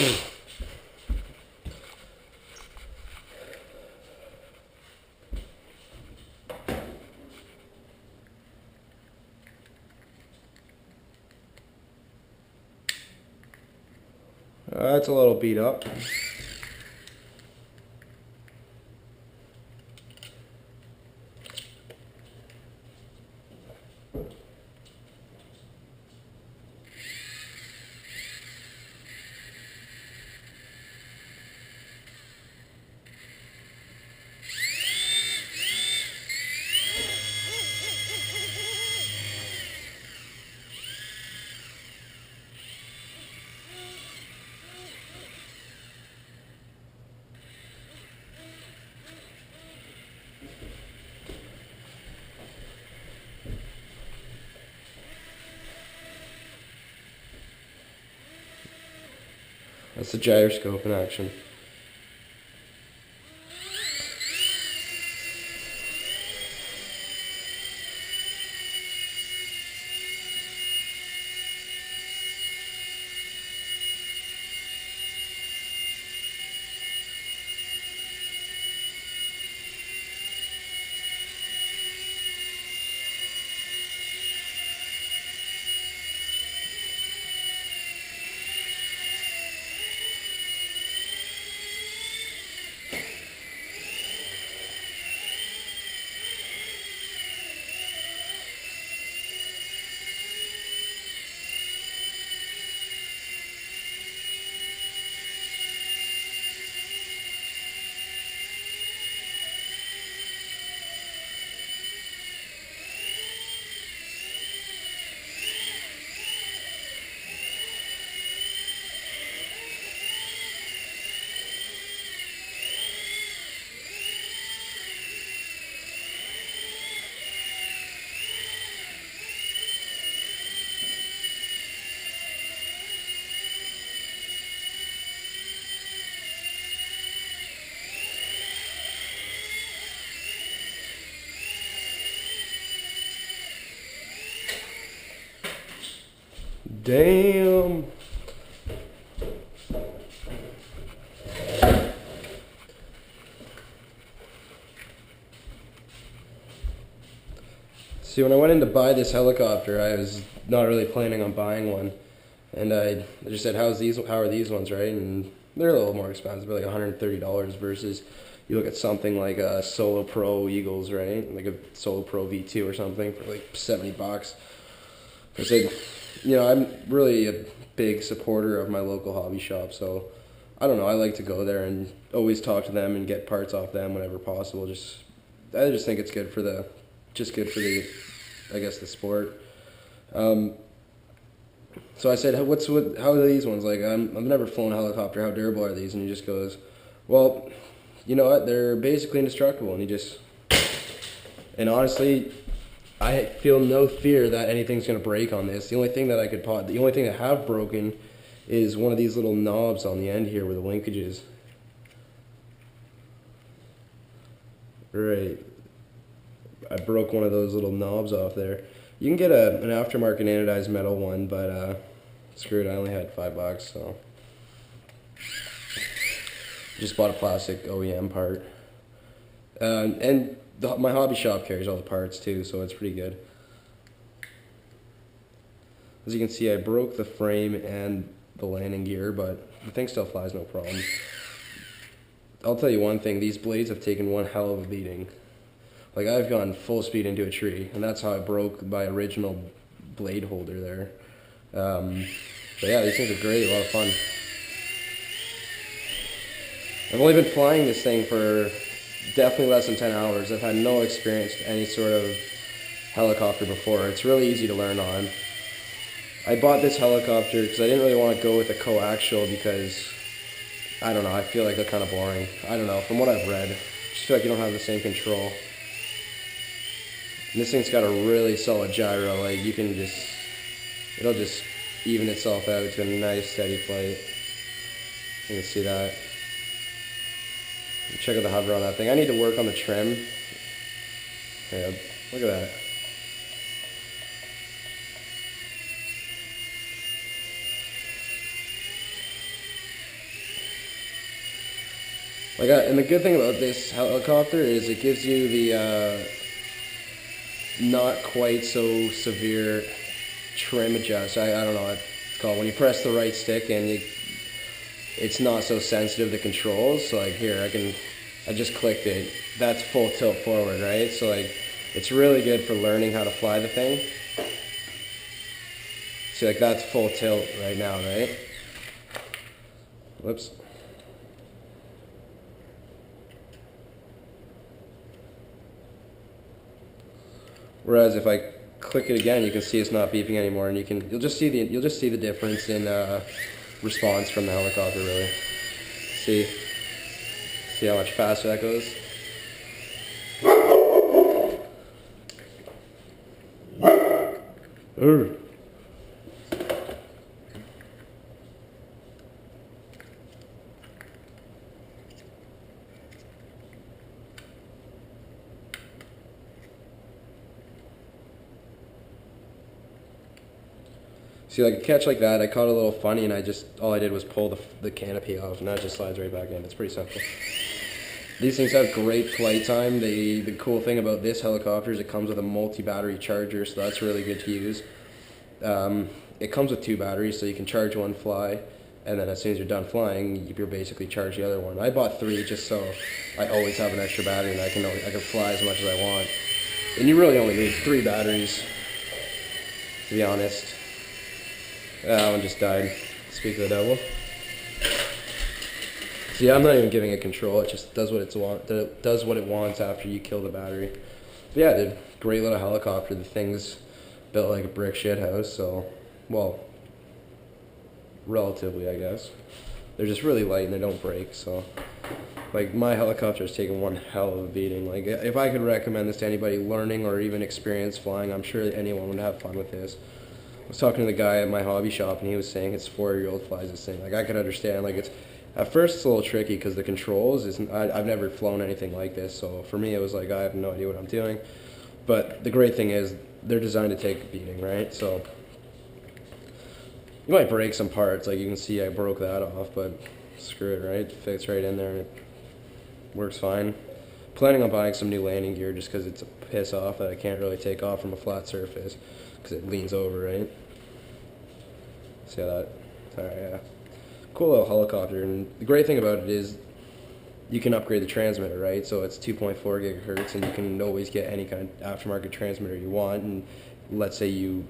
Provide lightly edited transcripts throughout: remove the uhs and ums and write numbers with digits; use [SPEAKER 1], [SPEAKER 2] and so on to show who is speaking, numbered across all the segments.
[SPEAKER 1] It's a little beat up. That's the gyroscope in action. Damn. See, when I went in to buy this helicopter, I was not really planning on buying one, and I just said, "How are these ones, right?" And they're a little more expensive, they're like $130 versus you look at something like a Solo Pro Eagles, right? Like a Solo Pro V2 or something for like $70. I said, I'm really a big supporter of my local hobby shop, so I don't know. I like to go there and always talk to them and get parts off them whenever possible. I just think it's good for the, I guess, the sport. So I said, how are these ones? Like, I've never flown a helicopter. How durable are these? And he just goes, well, you know what? They're basically indestructible. And honestly, I feel no fear that anything's gonna break on this. The only thing that have broken is one of these little knobs on the end here where the linkage is. Right. I broke one of those little knobs off there. You can get an aftermarket anodized metal one, but screw it, I only had $5, so just bought a plastic OEM part. And my hobby shop carries all the parts too, so it's pretty good. As you can see, I broke the frame and the landing gear, but the thing still flies no problem. I'll tell you one thing, these blades have taken one hell of a beating. Like, I've gone full speed into a tree, and that's how I broke my original blade holder there. But yeah, these things are great, a lot of fun. I've only been flying this thing for definitely less than 10 hours. I've had no experience with any sort of helicopter before. It's really easy to learn on. I bought this helicopter because I didn't really want to go with a coaxial because, I don't know, I feel like they're kind of boring. I don't know, from what I've read, I just feel like you don't have the same control. And this thing's got a really solid gyro, like it'll just even itself out to a nice steady flight. You can see that. Check out the hover on that thing. I need to work on the trim. Yeah, look at that. And the good thing about this helicopter is it gives you the not quite so severe trim adjust. I don't know what it's called. When you press the right stick and it's not so sensitive to controls. So like here, I just clicked it. That's full tilt forward, right? So like it's really good for learning how to fly the thing. See, like that's full tilt right now, right? Whoops. Whereas if I click it again, you can see it's not beeping anymore, and you'll just see the difference in response from the helicopter. Really, see how much faster that goes. See, like a catch like that, I caught a little funny, and all I did was pull the canopy off, and that just slides right back in. It's pretty simple. These things have great flight time. The cool thing about this helicopter is it comes with a multi-battery charger, so that's really good to use. It comes with 2 batteries, so you can charge one, fly, and then as soon as you're done flying, you're basically charge the other one. I bought 3 just so I always have an extra battery, and I can fly as much as I want. And you really only need 3 batteries, to be honest. That one just died. Speak of the devil. See, I'm not even giving it control. It just does what it wants after you kill the battery. But yeah, dude, great little helicopter. The thing's built like a brick shit house. So, well, relatively, I guess. They're just really light and they don't break. So, like, my helicopter's taken one hell of a beating. Like, if I could recommend this to anybody learning or even experienced flying, I'm sure anyone would have fun with this. I was talking to the guy at my hobby shop, and he was saying his 4-year-old flies this thing. Like, I could understand. Like, at first it's a little tricky because the controls I've never flown anything like this. So for me, it was like I have no idea what I'm doing. But the great thing is they're designed to take a beating, right? So you might break some parts. Like you can see, I broke that off, but screw it, right? It fits right in there, and it works fine. Planning on buying some new landing gear just because it's a piss off that I can't really take off from a flat surface because it leans over, right? See how that? Alright, yeah. Cool little helicopter, and the great thing about it is you can upgrade the transmitter, right? So it's 2.4 gigahertz, and you can always get any kind of aftermarket transmitter you want. And let's say you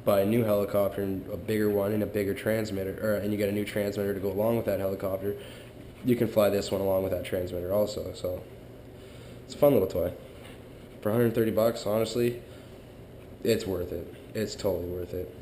[SPEAKER 1] buy a new helicopter and a bigger one and a bigger transmitter, and you get a new transmitter to go along with that helicopter, you can fly this one along with that transmitter also. So it's a fun little toy. For $130, honestly, it's worth it. It's totally worth it.